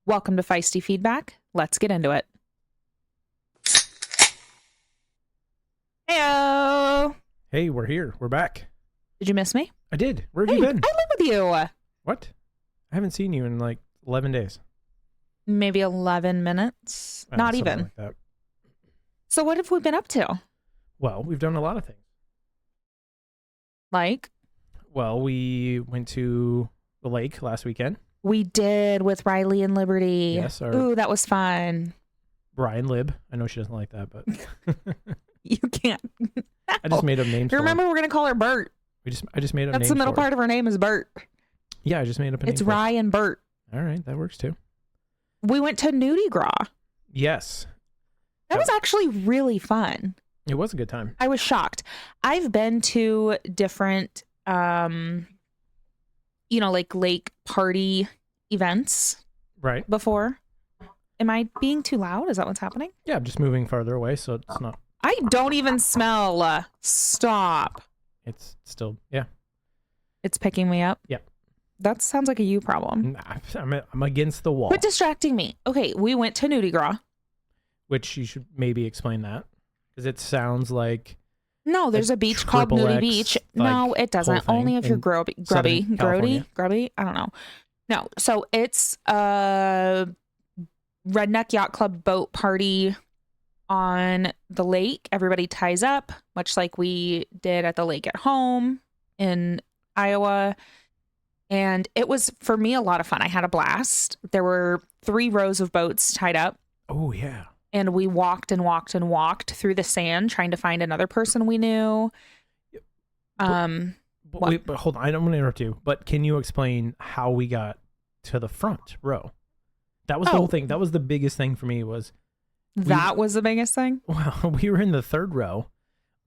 Welcome to Feisty Feedback. Let's get into it. Heyo! Hey, we're here. We're back. Did you miss me? I did. Where have Hey, you been? I live with you. What? I haven't seen you in like 11 days. Maybe 11 minutes. Not Something even. like that. So what have we been up to? Well, we've done a lot of things. Like? Well, we went to the lake last weekend. We did with Riley and Liberty. Yes. Ooh, that was fun. Brian Lib. I know she doesn't like that, but You can't. I just made up names. You remember we're going to call her Bert. I just made up names. That's the middle for her. part of her name is Bert. Yeah, I just made up a name. It's for her. Ryan Bert. All right, that works too. We went to NudieGras. Yes. That was actually really fun. It was a good time. I was shocked. I've been to different, like lake party events Right. before. Am I being too loud? Is that what's happening? Yeah, I'm just moving farther away, so it's not. I don't even smell. Stop. It's still, yeah. It's picking me up. Yep. That sounds like a you problem. Nah, I'm against the wall. Quit distracting me. Okay, we went to NudieGras. Which you should maybe explain that, because it sounds like No, there's a beach called Nudie XXX, Beach. like, No, it doesn't. whole thing Only if you're in grubby. Southern California. I don't know. No, so it's a redneck yacht club boat party on the lake. Everybody ties up, much like we did at the lake at home in Iowa. And it was, for me, a lot of fun. I had a blast. There were 3 rows of boats tied up. Oh yeah. And we walked and walked and walked through the sand trying to find another person we knew. Wait, but hold on. I don't want to interrupt you, but can you explain how we got to the front row? That was the whole thing. That was the biggest thing for me was... That was the biggest thing? Well, we were in the 3rd row,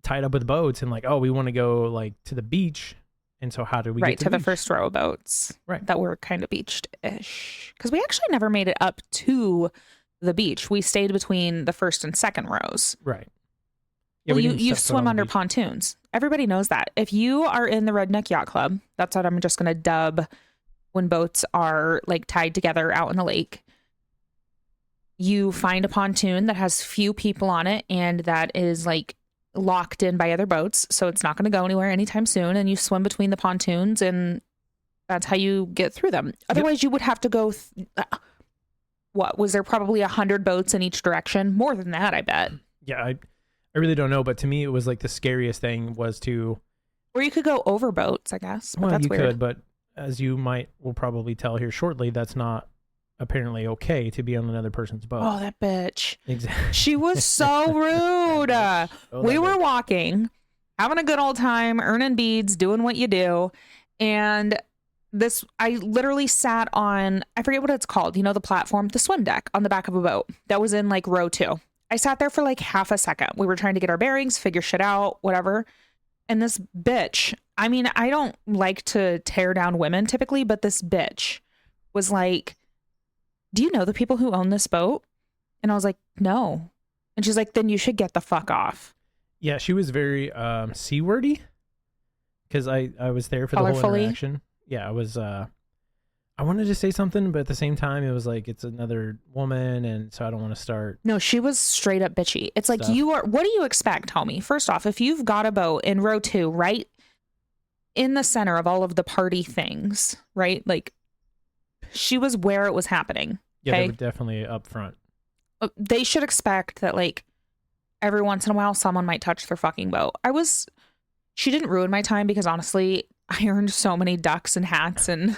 tied up with boats, and like, oh, we want to go like to the beach. And so how did we get to the beach? first row of boats? Right. That were kind of beached-ish. Because we actually never made it up to the beach. We stayed between the first and second rows. Right. Yeah, Well, we you didn't step foot swim on the under beach. pontoons. Everybody knows that. If you are in the Redneck Yacht Club, that's what I'm just going to dub when boats are like tied together out in the lake. You find a pontoon that has few people on it and that is like locked in by other boats. So it's not going to go anywhere anytime soon. And you swim between the pontoons and that's how you get through them. Otherwise, you would have to go... what was there? Probably 100 boats in each direction. More than that, I bet. Yeah, I really don't know, but to me it was like the scariest thing was to... Or you could go over boats, I guess. But Well, that's you weird. could, but as you will probably tell here shortly, that's not apparently okay to be on another person's boat. Oh, that bitch. Exactly. She was so rude. We were walking, having a good old time, earning beads, doing what you do. And I literally sat on, I forget what it's called, the platform, the swim deck on the back of a boat that was in like row 2. I sat there for like half a second. We were trying to get our bearings, figure shit out, whatever. And this bitch, I mean, I don't like to tear down women typically, but this bitch was like, do you know the people who own this boat? And I was like, no. And she's like, then you should get the fuck off. Yeah, she was very C-wordy because I was there for the whole Colorfully. interaction. Yeah, I was I wanted to say something, but at the same time it was like it's another woman, and so I don't want to start. No, she was straight up bitchy. It's like, Stuff. what do you expect, homie? First off, if you've got a boat in row 2, right in the center of all of the party things, right? Like, she was where it was happening. Yeah, Okay? they were definitely up front. They should expect that, like, every once in a while someone might touch their fucking boat. She didn't ruin my time because honestly, I earned so many ducks and hats. And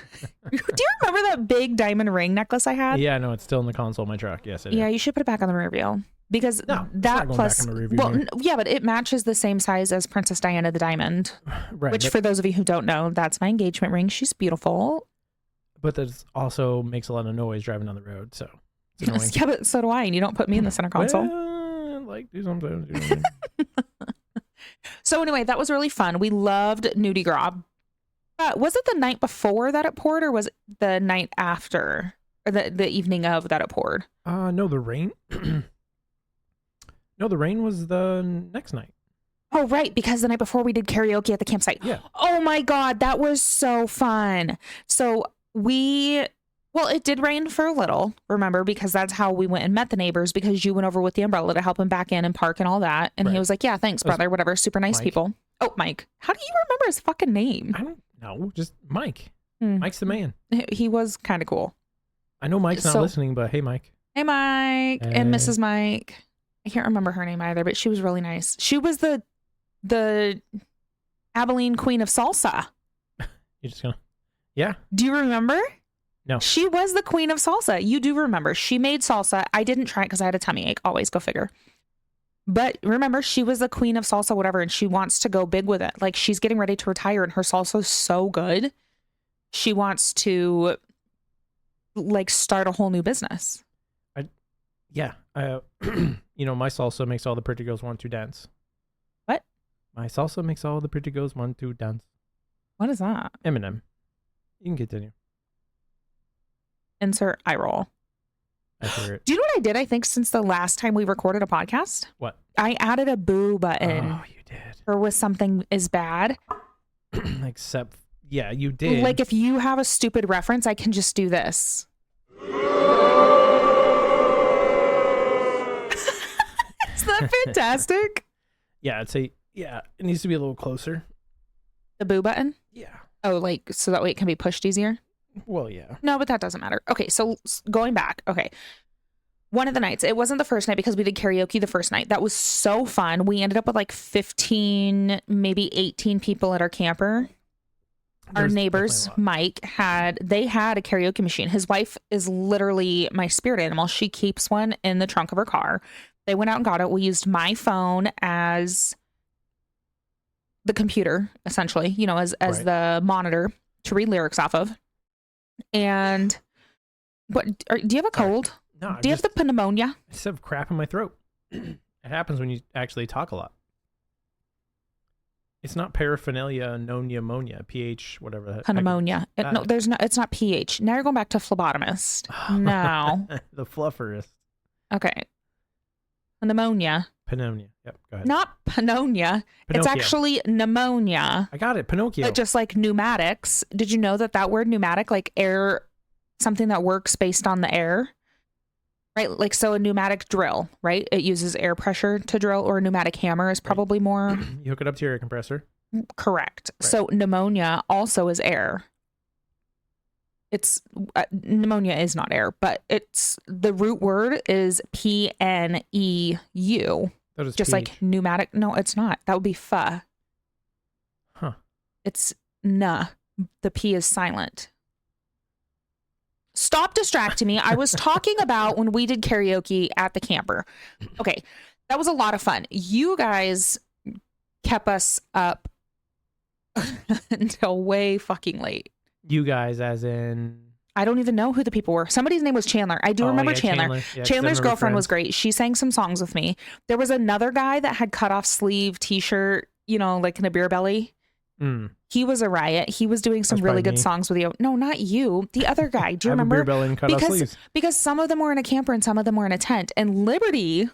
do you remember that big diamond ring necklace I had? Yeah, no, it's still in the console of my truck. Yes, it Yeah, is. you should put it back on the rear wheel because No, it's that not going plus, back on the rear view well, mirror. yeah, but it matches the same size as Princess Diana the Diamond, Right, which for those of you who don't know, that's my engagement ring. She's beautiful. but that also makes a lot of noise driving down the road, so it's annoying. Yeah, but so do I. And you don't put me in the center console. Well, like do something. Do something. So anyway, that was really fun. We loved NudieGras. Was it the night before that it poured, or was it the night after, or the evening of that it poured? No, the rain. No, the rain was the next night. Oh, right, because the night before we did karaoke at the campsite. Yeah. Oh my God, that was so fun. So we Well, it did rain for a little, remember, because that's how we went and met the neighbors, because you went over with the umbrella to help him back in and park and all that. And he Right. was like, yeah, thanks, brother, whatever. Super nice Mike. people. Oh, Mike. How do you remember his fucking name? I don't know. Just Mike. Mike's the man. He was kind of cool. I know Mike's not listening, but hey, Mike. Hey, Mike. Hey. And Mrs. Mike. I can't remember her name either, but she was really nice. She was the Abilene Queen of Salsa. You're just gonna, yeah. Do you remember? No. She was the Queen of Salsa. You do remember. She made salsa. I didn't try it because I had a tummy ache. Always go figure. But remember, she was the Queen of Salsa, whatever, and she wants to go big with it. Like, she's getting ready to retire, and her salsa is so good. She wants to, like, start a whole new business. Yeah. You know, my salsa makes all the pretty girls want to dance. What? My salsa makes all the pretty girls want to dance. What is that? Eminem. You can continue. Insert eye roll. I hear it. Do you know what I did, I think, since the last time we recorded a podcast? What? I added a boo button. Oh, you did. For when something is bad. Except, yeah, you did. Like, if you have a stupid reference, I can just do this. Is that fantastic? Yeah, it needs to be a little closer. The boo button? Yeah. Oh, like, so that way it can be pushed easier? Well, yeah. No, but that doesn't matter. Okay, so going back. Okay. One of the nights, it wasn't the first night because we did karaoke the first night. That was so fun. We ended up with like 15, maybe 18 people at our camper. Our neighbors, Mike, had a karaoke machine. His wife is literally my spirit animal. She keeps one in the trunk of her car. They went out and got it. We used my phone as the computer, essentially, you know, as Right. the monitor to read lyrics off of. And do you have a cold? No. Do you have the pneumonia? I just have crap in my throat. It happens when you actually talk a lot. It's not paraphernalia, pneumonia, pH, whatever. Pneumonia. No, there's not. It's not pH. Now you're going back to phlebotomist. No. The flufferist. Okay. Pneumonia. Pneumonia. Yep. Go ahead. Not pneumonia. It's Pinocchio. actually pneumonia. I got it. Pinocchio. But just like pneumatics. Did you know that word pneumatic, like air, something that works based on the air? Right? Like, so a pneumatic drill, right? It uses air pressure to drill, or a pneumatic hammer is probably more You hook it up to your air compressor. correct. Right. So pneumonia also is air. It's pneumonia is not air, but it's the root word is PNEU. That is Just pH. like pneumatic. No, it's not. That would be pho. Huh. It's nah. The P is silent. Stop distracting me. I was talking about when we did karaoke at the camper. Okay. That was a lot of fun. You guys kept us up until way fucking late. You guys, as in. I don't even know who the people were. Somebody's name was Chandler. I do remember yeah, Chandler. Yeah, 'cause Chandler's then we were girlfriend was friends. great. She sang some songs with me. There was another guy that had cut off sleeve t-shirt, you know, like in a beer belly. Mm. He was a riot. He was doing some That's really probably good me. songs with you. No, not you. The other guy. Do you I have a remember? beer belly and cut off sleeves. Because some of them were in a camper and some of them were in a tent. And Liberty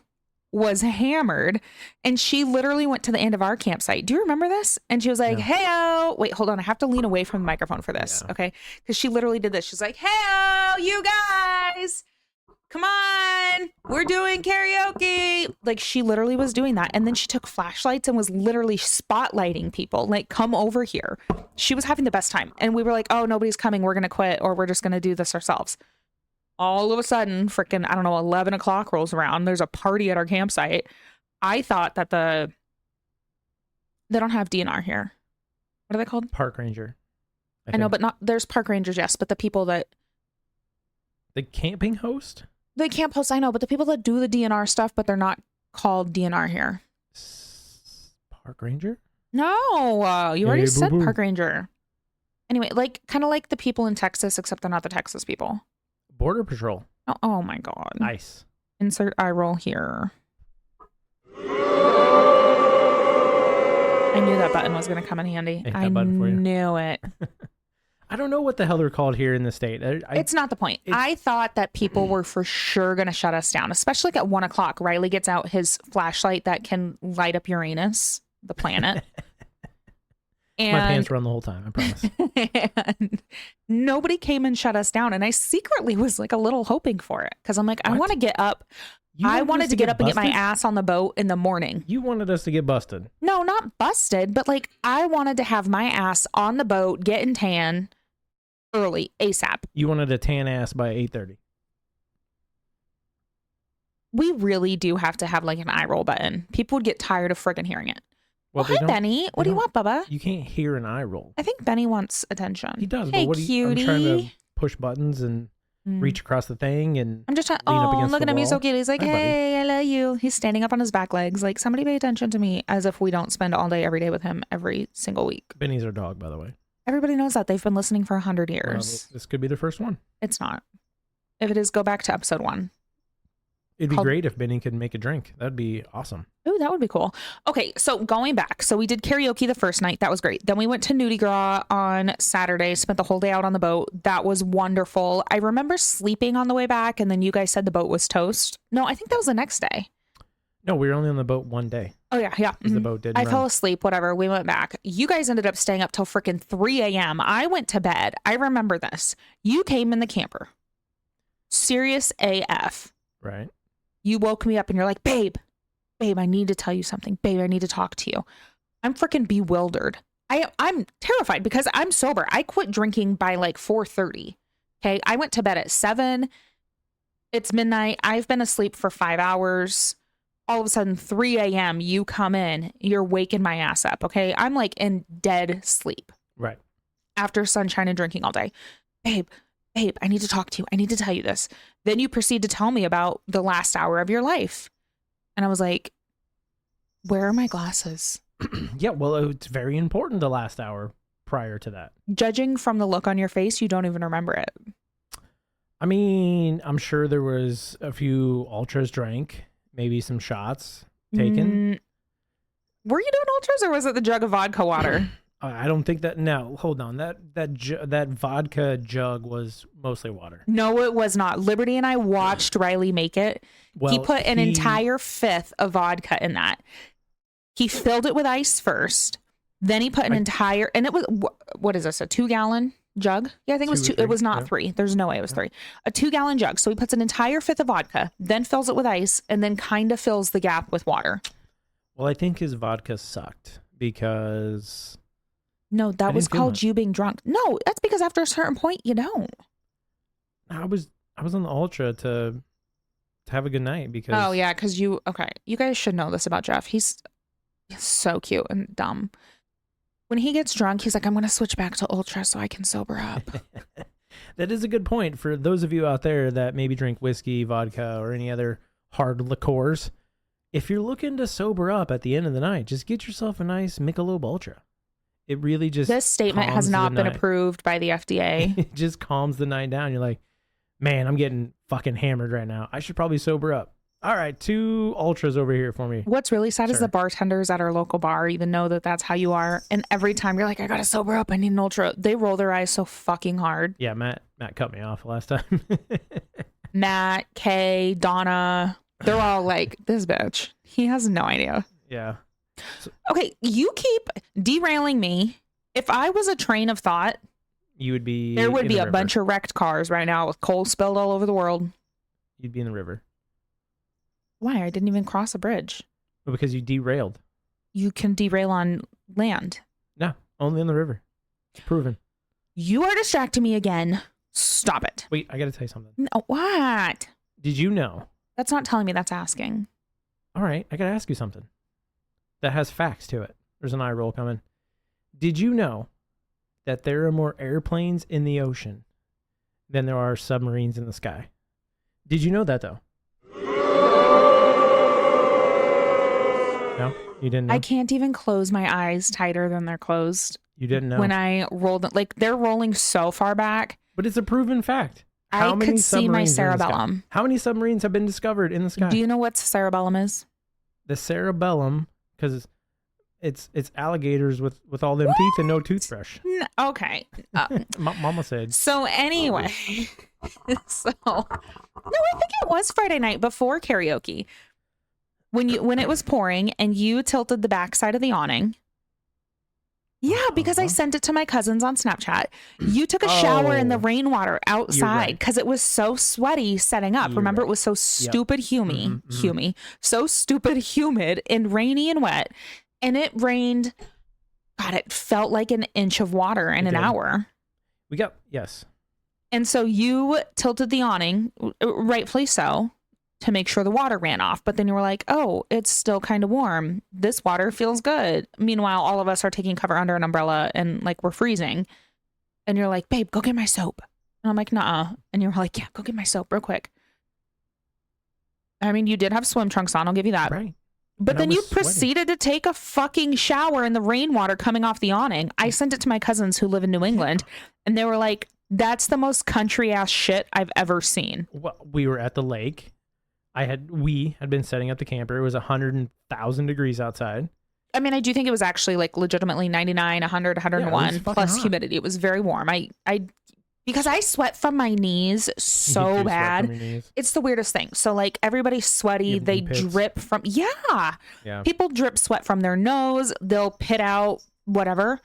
was hammered, and she literally went to the end of our campsite. Do you remember this? And she was like, No. "Hey-o." Wait, hold on. I have to lean away from the microphone for this. Yeah. Okay. Because she literally did this. She's like, "Hey-o, you guys. Come on. We're doing karaoke." Like, she literally was doing that. And then she took flashlights and was literally spotlighting people. Like, come over here. She was having the best time. And we were like, oh, nobody's coming. We're going to quit, or we're just going to do this ourselves. All of a sudden, freaking, I don't know, 11 o'clock rolls around. There's a party at our campsite. I thought that they don't have DNR here. What are they called? Park ranger. I know, think. but not, there's park rangers, yes. But the people that, The camping host? they can't post, I know, but the people that do the DNR stuff, but they're not called DNR here. Park ranger? No, you already Hey, said boo-boo. park ranger. Anyway, like, kind of like the people in Texas, except they're not the Texas people. Border patrol. Oh my God. Nice. Insert eye roll here. I knew that button was going to come in handy. Ain't that I button for you. knew it. I don't know what the hell they're called here in the state. It's not the point. I thought that people were for sure going to shut us down, especially like at 1 o'clock. Riley gets out his flashlight that can light up Uranus, the planet. And my pants were on the whole time, I promise. and nobody came and shut us down. And I secretly was like a little hoping for it because I'm like, I want to get up. I wanted to get up and get my ass on the boat in the morning. You wanted us to get busted. No, not busted, but like I wanted to have my ass on the boat, getting tan early, ASAP. You wanted a tan ass by 8:30. We really do have to have like an eye roll button. People would get tired of friggin' hearing it. Well, hi, Benny. What do you want, Bubba? You can't hear an eye roll. I think Benny wants attention. He does. Hey, but what cutie. I'm trying to push buttons and reach across the thing, and I'm just trying. Oh, look at him. He's so cute. He's like, hey, I love you. He's standing up on his back legs. Like, somebody pay attention to me, as if we don't spend all day, every day with him every single week. Benny's our dog, by the way. Everybody knows that. They've been listening for 100 years. Well, this could be the first one. It's not. If it is, go back to episode 1. It'd be great if Benny could make a drink. That'd be awesome. Oh, that would be cool. Okay, so going back. So we did karaoke the first night. That was great. Then we went to NudieGras on Saturday, spent the whole day out on the boat. That was wonderful. I remember sleeping on the way back, and then you guys said the boat was toast. No, I think that was the next day. No, we were only on the boat one day. Oh, yeah. Because the boat didn't I run. fell asleep, whatever. We went back. You guys ended up staying up till freaking 3 a.m. I went to bed. I remember this. You came in the camper. Serious AF. Right. You woke me up and you're like, babe, I need to tell you something. Babe, I need to talk to you. I'm freaking bewildered. I'm terrified because I'm sober. I quit drinking by like 4:30. Okay. I went to bed at 7. It's midnight. I've been asleep for 5 hours. All of a sudden, 3 a.m., you come in, you're waking my ass up. Okay. I'm like in dead sleep. Right. After sunshine and drinking all day. Babe, I need to talk to you. I need to tell you this. Then you proceed to tell me about the last hour of your life. And I was like, where are my glasses? Yeah, well, it's very important the last hour prior to that. Judging from the look on your face, you don't even remember it. I mean, I'm sure there was a few ultras drank, maybe some shots taken. Were you doing ultras or was it the jug of vodka water? I don't think that. No, hold on. That vodka jug was mostly water. No, it was not. Liberty and I watched Riley make it. Well, he put an entire 5th of vodka in that. He filled it with ice first. Then he put an entire, and it was, what is this, a 2-gallon jug? Yeah, I think it was 2. It was not 3. There's no way it was 3. A 2-gallon jug. So he puts an entire 5th of vodka, then fills it with ice, and then kind of fills the gap with water. Well, I think his vodka sucked because... No, that was called you being drunk. No, that's because after a certain point, you don't. I was on the ultra to have a good night because... Oh, yeah, because you... Okay, you guys should know this about Jeff. He's so cute and dumb. When he gets drunk, he's like, I'm going to switch back to ultra so I can sober up. That is a good point for those of you out there that maybe drink whiskey, vodka, or any other hard liqueurs. If you're looking to sober up at the end of the night, just get yourself a nice Michelob Ultra. It really just... This statement has not been approved by the FDA. It just calms the night down. You're like, man, I'm getting fucking hammered right now. I should probably sober up. All right, 2 ultras over here for me. What's really sad is the bartenders at our local bar even know that that's how you are. And every time you're like, I got to sober up. I need an ultra. They roll their eyes so fucking hard. Yeah, Matt cut me off last time. Matt, Kay, Donna, they're all like, this bitch. He has no idea. Yeah. Okay, you keep derailing me. If I was a train of thought, you would be... There would be a bunch of wrecked cars right now with coal spilled all over the world. You'd be in the river. Why? I didn't even cross a bridge. Well, because you derailed. You can derail on land. No, only in the river. It's proven. You are distracting me again. Stop it. Wait, I got to tell you something. No, what? Did you know? That's not telling me, that's asking. All right, I got to ask you something that has facts to it. There's an eye roll coming. Did you know that there are more airplanes in the ocean than there are submarines in the sky? Did you know that, though? No, you didn't know? I can't even close my eyes tighter than they're closed. You didn't know? When I rolled them, like they're rolling so far back. But it's a proven fact. I could see my cerebellum. How many submarines have been discovered in the sky? Do you know what cerebellum is? The cerebellum, because it's alligators with all them teeth and no toothbrush. Okay. Mama said. So anyway, so no, I think it was Friday night before karaoke. When it was pouring and you tilted the backside of the awning Yeah, because I sent it to my cousins on Snapchat. You took a shower in the rainwater outside because it was so sweaty setting up. Remember, it was so stupid humid, so stupid humid and rainy and wet. And it rained. God, it felt like an inch of water in an hour. Yes. And so you tilted the awning, rightfully so, to make sure the water ran off. But then you were like, oh, it's still kind of warm. This water feels good. Meanwhile, all of us are taking cover under an umbrella and like we're freezing. And you're like, babe, go get my soap. And I'm like, nuh-uh. And you're like, yeah, go get my soap real quick. I mean, you did have swim trunks on. I'll give you that. Right. But then you proceeded to take a fucking shower in the rainwater coming off the awning. I sent it to my cousins who live in New England. And they were like, that's the most country ass shit I've ever seen. Well, we were at the lake. We had been setting up the camper. It was 100,000 degrees outside. I mean, I do think it was actually like legitimately 99, 100, 101 plus hot. Humidity. It was very warm. Because I sweat from my knees so bad. Knees. It's the weirdest thing. So like everybody's sweaty. They drip from, yeah. People drip sweat from their nose. They'll pit out whatever.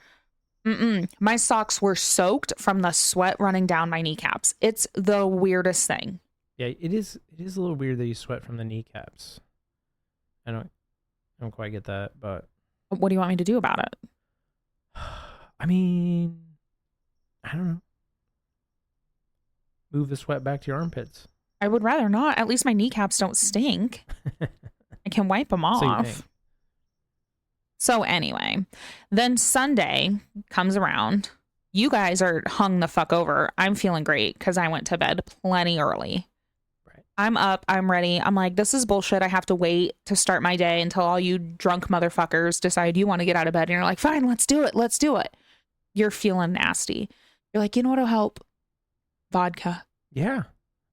My socks were soaked from the sweat running down my kneecaps. It's the weirdest thing. Yeah, it is a little weird that you sweat from the kneecaps. I don't quite get that, but what do you want me to do about it? I mean, I don't know. Move the sweat back to your armpits. I would rather not. At least my kneecaps don't stink. I can wipe them off. So anyway, then Sunday comes around. You guys are hung the fuck over. I'm feeling great because I went to bed plenty early. I'm up. I'm ready. I'm like, this is bullshit. I have to wait to start my day until all you drunk motherfuckers decide you want to get out of bed. And you're like, fine, let's do it. Let's do it. You're feeling nasty. You're like, you know what'll help? Vodka. Yeah.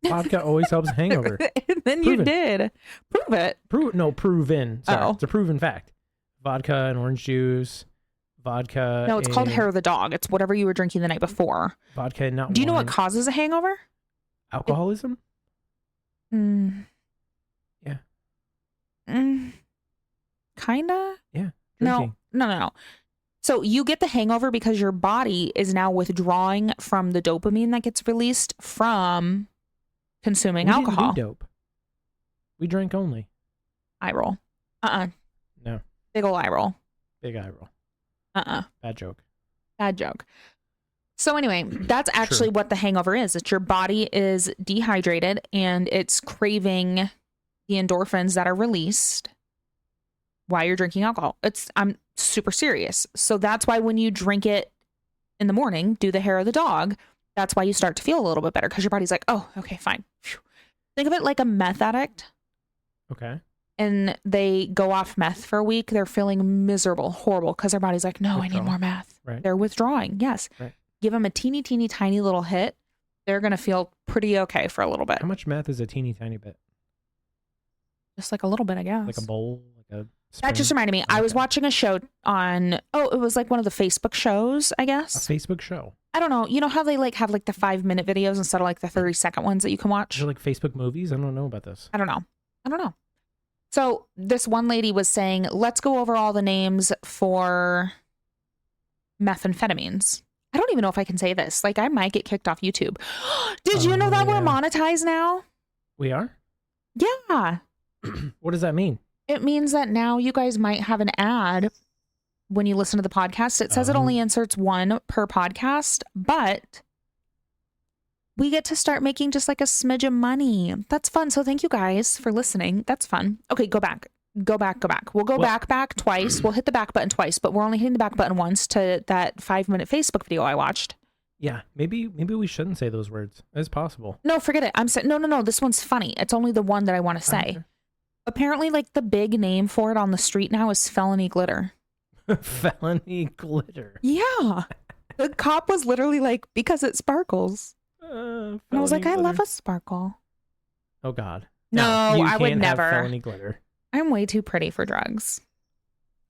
Vodka always helps hangover. And then you did. Prove it. Proven. Sorry. It's a proven fact. Vodka and orange juice. Vodka. No, it's called hair of the dog. It's whatever you were drinking the night before. Vodka and not Do you know what causes a hangover? Alcoholism? Yeah. Kinda? Yeah. Drinking. No. So you get the hangover because your body is now withdrawing from the dopamine that gets released from consuming alcohol. We didn't do dope. We drank only. Eye roll. No. Big ol' eye roll. Big eye roll. Bad joke. Bad joke. So anyway, that's actually what the hangover is. It's your body is dehydrated and it's craving the endorphins that are released while you're drinking alcohol. I'm super serious. So that's why when you drink it in the morning, do the hair of the dog, that's why you start to feel a little bit better because your body's like, oh, okay, fine. Think of it like a meth addict. Okay. And they go off meth for a week. They're feeling miserable, horrible because their body's like, no, I need more meth. Right. They're withdrawing. Yes. Right. Give them a teeny, teeny, tiny little hit. They're going to feel pretty okay for a little bit. How much meth is a teeny, tiny bit? Just like a little bit, I guess. Like a bowl? Like a spoon? That just reminded me. I was watching a show on, it was like one of the Facebook shows, I guess. A Facebook show? I don't know. You know how they like have like the 5-minute videos instead of like the 30-second ones that you can watch? They're like Facebook movies? I don't know about this. I don't know. So this one lady was saying, let's go over all the names for methamphetamines. I don't even know if I can say this. Like, I might get kicked off YouTube. Did you know that we're monetized now? We are? Yeah. What does that mean? It means that now you guys might have an ad when you listen to the podcast. It says it only inserts one per podcast, but we get to start making just like a smidge of money. That's fun. So thank you guys for listening. That's fun. Okay, go back. We'll go back twice. We'll hit the back button twice, but we're only hitting the back button once to that 5-minute Facebook video I watched. Yeah, maybe we shouldn't say those words. It's possible. No, forget it. I'm saying no. This one's funny. It's only the one that I want to say. Okay. Apparently, like the big name for it on the street now is felony glitter. Felony glitter. Yeah, the cop was literally like, because it sparkles. And I was like, glitter. I love a sparkle. Oh God. No, I would never. Have felony glitter. I'm way too pretty for drugs.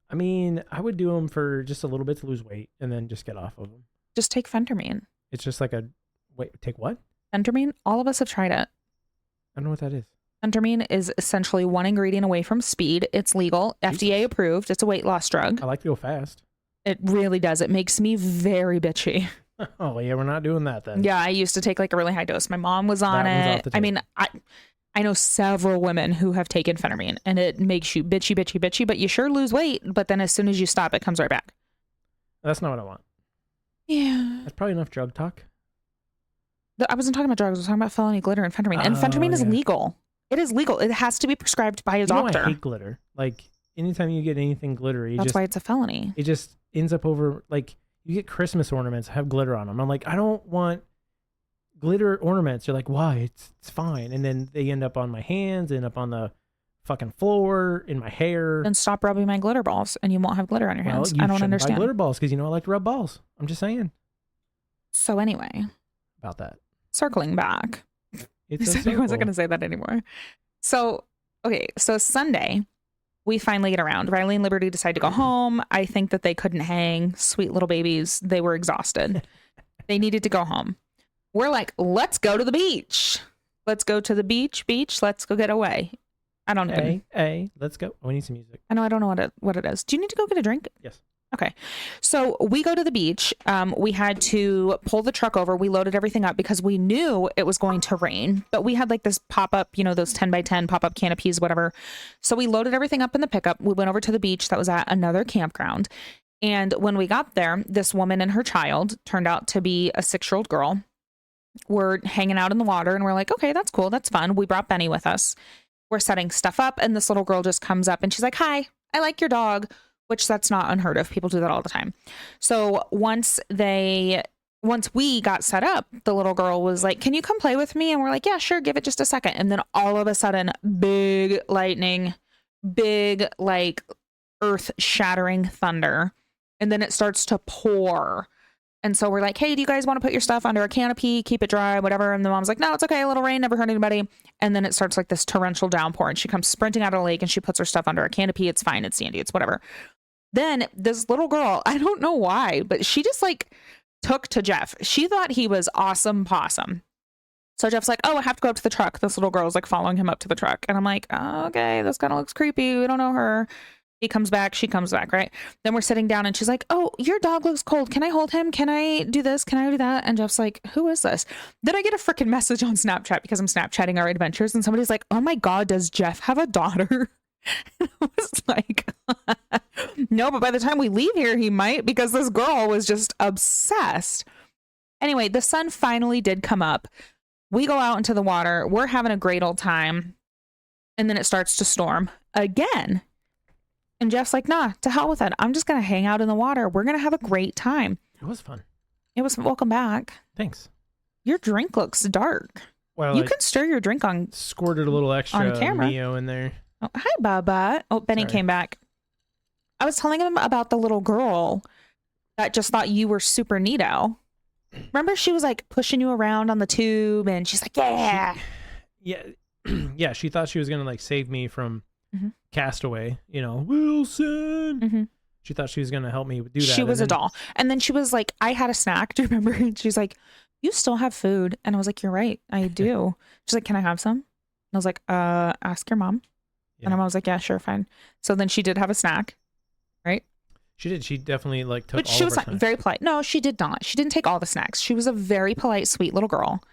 I mean, I would do them for just a little bit to lose weight and then just get off of them. Just take Phentermine. It's just like take what? Phentermine? All of us have tried it. I don't know what that is. Phentermine is essentially one ingredient away from speed. It's legal, Jesus. FDA approved. It's a weight loss drug. I like to go fast. It really does. It makes me very bitchy. Oh yeah, we're not doing that then. Yeah, I used to take like a really high dose. My mom was on That one's it. off the I mean, I know several women who have taken phentermine, and it makes you bitchy, bitchy, bitchy, but you sure lose weight. But then as soon as you stop, it comes right back. That's not what I want. Yeah. That's probably enough drug talk. I wasn't talking about drugs. I was talking about felony glitter and phentermine. And phentermine is legal. It is legal. It has to be prescribed by a doctor. I hate glitter. Like, anytime you get anything glittery, that's why it's a felony. It just ends up over, like, you get Christmas ornaments have glitter on them. I'm like, I don't want glitter ornaments. You're like, why? It's fine. And then they end up on my hands, end up on the fucking floor, in my hair. Then stop rubbing my glitter balls and you won't have glitter on your hands. I don't understand. Buy glitter balls because I like to rub balls. I'm just saying. So anyway. About that. Circling back. It's a I wasn't going to say that anymore. So, okay. So Sunday, we finally get around. Riley and Liberty decide to go home. I think that they couldn't hang. Sweet little babies. They were exhausted. They needed to go home. We're like, let's go to the beach. Let's go to the beach. Let's go get away. I don't know. Hey, let's go. Oh, we need some music. I don't know what it is. Do you need to go get a drink? Yes. Okay. So we go to the beach. We had to pull the truck over. We loaded everything up because we knew it was going to rain, but we had like this pop-up, those 10 by 10 pop-up canopies, whatever. So we loaded everything up in the pickup. We went over to the beach that was at another campground. And when we got there, this woman and her child, turned out to be a 6-year-old girl, were hanging out in the water, and we're like, okay, that's cool. That's fun. We brought Benny with us. We're setting stuff up, and this little girl just comes up and she's like, hi, I like your dog, which that's not unheard of. People do that all the time. So once we got set up, the little girl was like, can you come play with me? And we're like, yeah, sure. Give it just a second. And then all of a sudden, big lightning, big, like, earth shattering thunder. And then it starts to pour. And so we're like, hey, do you guys want to put your stuff under a canopy, keep it dry, whatever? And the mom's like, no, it's okay. A little rain never hurt anybody. And then it starts like this torrential downpour. And she comes sprinting out of the lake and she puts her stuff under a canopy. It's fine. It's sandy. It's whatever. Then this little girl, I don't know why, but she just like took to Jeff. She thought he was awesome possum. So Jeff's like, oh, I have to go up to the truck. This little girl's like following him up to the truck. And I'm like, oh, okay, this kind of looks creepy. We don't know her. He comes back. She comes back, right? Then we're sitting down and she's like, oh, your dog looks cold. Can I hold him? Can I do this? Can I do that? And Jeff's like, who is this? Then I get a freaking message on Snapchat because I'm Snapchatting our adventures. And somebody's like, oh my God, does Jeff have a daughter? And I was like, no, but by the time we leave here, he might, because this girl was just obsessed. Anyway, the sun finally did come up. We go out into the water. We're having a great old time. And then it starts to storm again. And Jeff's like, nah, to hell with it. I'm just going to hang out in the water. We're going to have a great time. It was fun. It was. Welcome back. Thanks. Your drink looks dark. Well, you can stir your drink on. Squirted a little extra on camera. Mio in there. Oh, hi, Bubba. Oh, Benny came back. I was telling him about the little girl that just thought you were super neato. Remember, she was like pushing you around on the tube and she's like, yeah. Yeah, she thought she was going to like save me from Castaway, Wilson. Mm-hmm. She thought she was going to help me do that. She was a doll. And then she was like, I had a snack. Do you remember? And she's like, you still have food. And I was like, you're right. I do. She's like, can I have some? And I was like, ask your mom. Yeah. And I was like, yeah, sure, fine. So then she did have a snack, right? She did. She definitely like took. But she was like very polite. No, she did not. She didn't take all the snacks. She was a very polite, sweet little girl.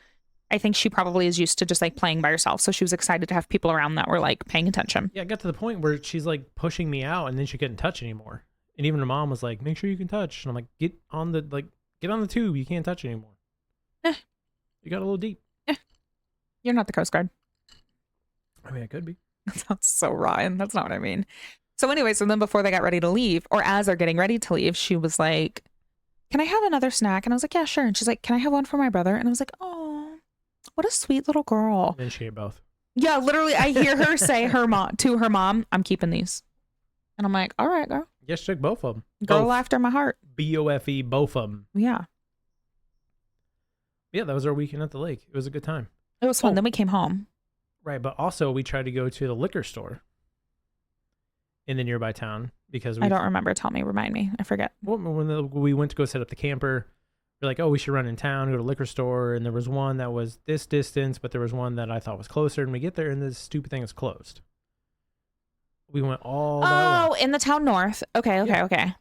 I think she probably is used to just like playing by herself. So she was excited to have people around that were like paying attention. Yeah, it got to the point where she's like pushing me out and then she couldn't touch anymore. And even her mom was like, make sure you can touch. And I'm like, get on the tube. You can't touch anymore. You got a little deep. You're not the Coast Guard. I mean, I could be. That sounds so Ryan. That's not what I mean. So anyway, so then before they got ready to leave, or as they're getting ready to leave, she was like, can I have another snack? And I was like, yeah, sure. And she's like, can I have one for my brother? And I was like, oh, what a sweet little girl. And then she ate both. Yeah, literally, I hear her say to her mom, I'm keeping these. And I'm like, all right, girl. Yes, she took both of them. Girl both. After my heart. BOFE, both of them. Yeah. Yeah, that was our weekend at the lake. It was a good time. It was fun. Then we came home. Right, but also we tried to go to the liquor store in the nearby town because I don't remember. Tell me, remind me. I forget. Well, when we went to go set up the camper, we're like, oh, we should run in town, go to the liquor store, and there was one that was this distance, but there was one that I thought was closer, and we get there, and this stupid thing is closed. We went all that way. In the town north. Okay.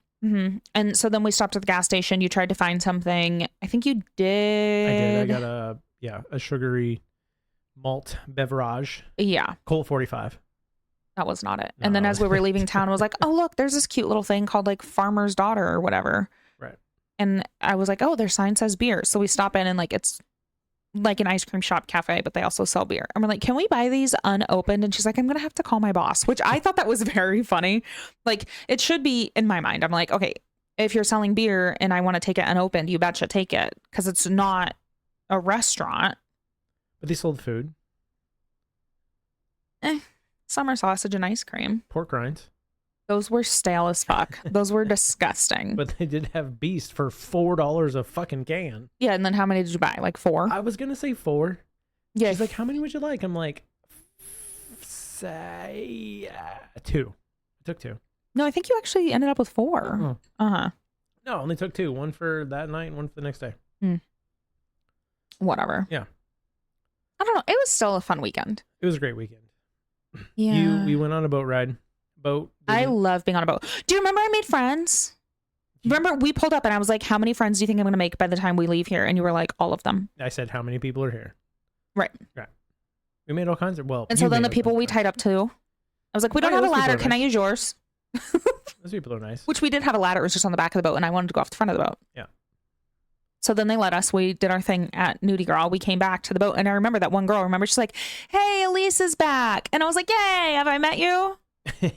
And so then we stopped at the gas station. You tried to find something. I think you did. I did. I got a sugary malt beverage. Yeah. Colt 45. That was not it. No, And then as we were leaving town, I was like, oh, look, there's this cute little thing called like Farmer's Daughter or whatever. Right. And I was like, oh, their sign says beer. So we stop in and like it's like an ice cream shop cafe, but they also sell beer. And we're like, can we buy these unopened? And she's like, I'm going to have to call my boss, which I thought that was very funny. Like it should be in my mind. I'm like, okay, if you're selling beer and I want to take it unopened, you betcha take it because it's not a restaurant. But they sold food. Summer sausage and ice cream. Pork rinds. Those were stale as fuck. Those were disgusting. But they did have Beast for $4 a fucking can. Yeah, and then how many did you buy? Like 4? I was going to say 4. Yeah. She's like, how many would you like? I'm like, say 2. I took 2. No, I think you actually ended up with 4. Oh. Uh-huh. No, I only took 2. One for that night and one for the next day. Whatever. Yeah. I don't know. It was still a fun weekend. It was a great weekend. Yeah. We went on a boat ride. I love being on a boat. Do you remember I made friends? Remember we pulled up and I was like, how many friends do you think I'm going to make by the time we leave here? And you were like, all of them. I said, how many people are here? Right. We made all kinds of, and so then the people we tied up to, I was like, we don't have a ladder. Can I use yours? Those people are nice. Which we did have a ladder. It was just on the back of the boat and I wanted to go off the front of the boat. Yeah. So then they let us. We did our thing at NudieGras. We came back to the boat and I remember that one girl. Remember, she's like, hey, Elise is back. And I was like, yay, have I met you?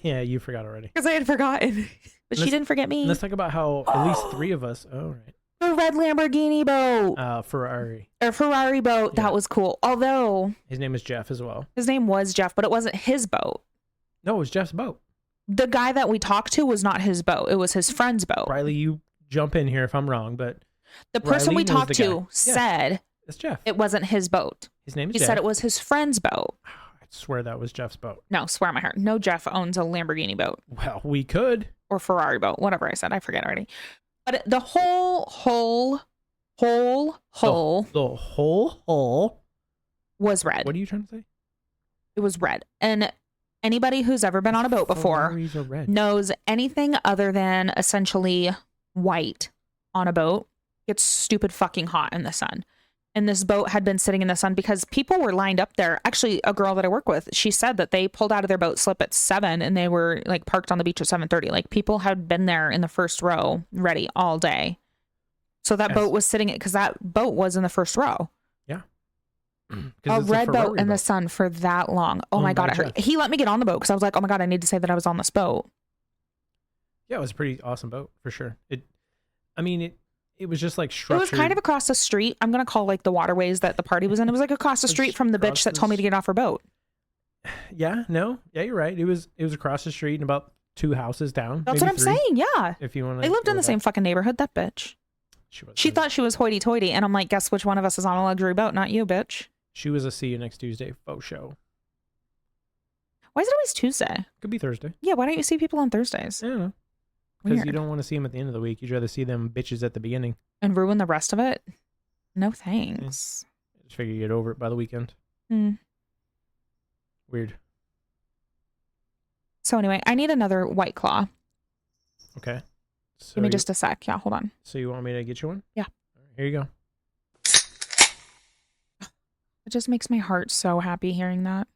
Yeah, you forgot already. Because I had forgotten. But she didn't forget me. Let's talk about how at least 3 of us. Oh, right. The red Lamborghini boat. Ferrari. Or Ferrari boat. Yeah. That was cool. Although. His name is Jeff as well. His name was Jeff, but it wasn't his boat. No, it was Jeff's boat. The guy that we talked to was not his boat. It was his friend's boat. Riley, you jump in here if I'm wrong, but the person Riley we was talked the to guy. said it's Jeff. it wasn't his boat. His name is He Jeff. said it was his friend's boat. I swear that was Jeff's boat. No, swear on my heart. No, Jeff owns a Lamborghini boat. Well, we could. Or Ferrari boat. Whatever I said. I forget already. But the whole hull The whole hull was red. What are you trying to say? It was red. And anybody who's ever been on a boat before Ferraris are red. knows anything other than essentially white on a boat gets stupid fucking hot in the sun. And this boat had been sitting in the sun because people were lined up there. Actually, a girl that I work with, she said that they pulled out of their boat slip at 7 and they were like parked on the beach at 7:30. Like people had been there in the first row ready all day. So that boat was sitting, because that boat was in the first row. Yeah. A red boat in the sun for that long. Oh my God, it hurt. He let me get on the boat because I was like, oh my God, I need to say that I was on this boat. Yeah, it was a pretty awesome boat for sure. It was just like structured. It was kind of across the street. I'm going to call like the waterways that the party was in. It was like across the street from the bitch that told me to get off her boat. Yeah, you're right. It was across the street and about 2 houses down. That's what I'm 3, saying. Yeah. If you want to. They lived in the same fucking neighborhood, that bitch. She thought she was hoity-toity. And I'm like, guess which one of us is on a luxury boat? Not you, bitch. She was a see you next Tuesday faux show. Why is it always Tuesday? Could be Thursday. Yeah, why don't you see people on Thursdays? I don't know. Because you don't want to see them at the end of the week. You'd rather see them bitches at the beginning. And ruin the rest of it? No thanks. Yeah. Just figure you get over it by the weekend. Weird. So anyway, I need another White Claw. Okay. So Give me just a sec. Yeah, hold on. So you want me to get you one? Yeah. All right, here you go. It just makes my heart so happy hearing that.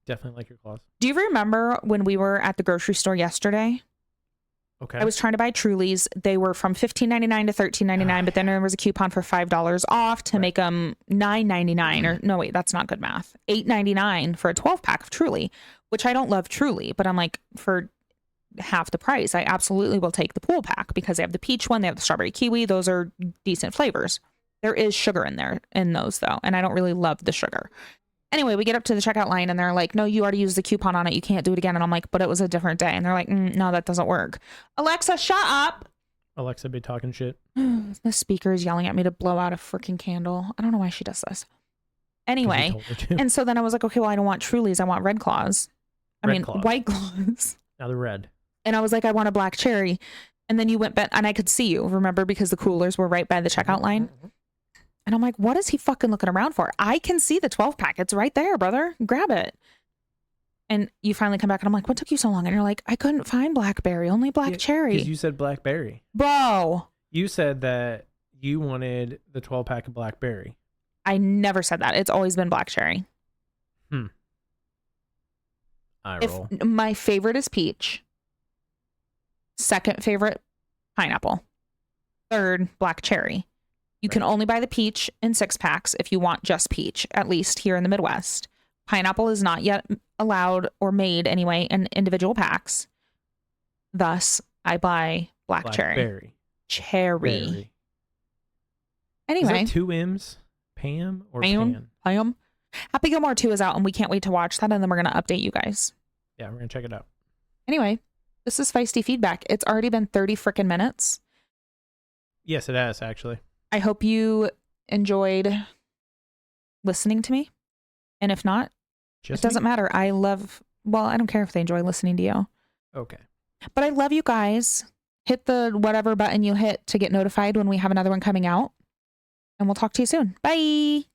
Definitely like your claws. Do you remember when we were at the grocery store yesterday? Okay. I was trying to buy Trulies. They were from $15.99 to $13.99, but then there was a coupon for $5 off to make them $9.99. Or no, wait, that's not good math. $8.99 for a 12-pack of Truly, which I don't love Truly, but I'm like, for half the price, I absolutely will take the pool pack because they have the peach one, they have the strawberry kiwi. Those are decent flavors. There is sugar in there in those though, and I don't really love the sugar. Anyway, we get up to the checkout line and they're like, no, you already used the coupon on it. You can't do it again. And I'm like, but it was a different day. And they're like, no, that doesn't work. Alexa, shut up. Alexa be talking shit. The speaker is yelling at me to blow out a freaking candle. I don't know why she does this. Anyway, and so then I was like, okay, well, I don't want Trulies. I want Red Claws. White Claws. Now they're red. And I was like, I want a black cherry. And then you went back and I could see you, remember, because the coolers were right by the checkout line. And I'm like, what is he fucking looking around for? I can see the 12 pack. It's right there, brother. Grab it. And you finally come back and I'm like, what took you so long? And you're like, I couldn't find blackberry, only black cherry. Because you said blackberry. Bro. You said that you wanted the 12-pack of blackberry. I never said that. It's always been black cherry. I If roll. my favorite is peach. Second favorite, pineapple. Third, black cherry. You can only buy the peach in 6-packs if you want just peach, at least here in the Midwest. Pineapple is not yet allowed or made anyway in individual packs. Thus, I buy black cherry. Cherry. Berry. Anyway. Is that 2 M's? Pam or Pam? Pan? Happy Gilmore 2 is out and we can't wait to watch that, and then we're going to update you guys. Yeah, we're going to check it out. Anyway, this is Feisty Feedback. It's already been 30 frickin' minutes. Yes, it has, actually. I hope you enjoyed listening to me. And if not, it doesn't matter. I don't care if they enjoy listening to you. Okay. But I love you guys. Hit the whatever button you hit to get notified when we have another one coming out. And we'll talk to you soon. Bye.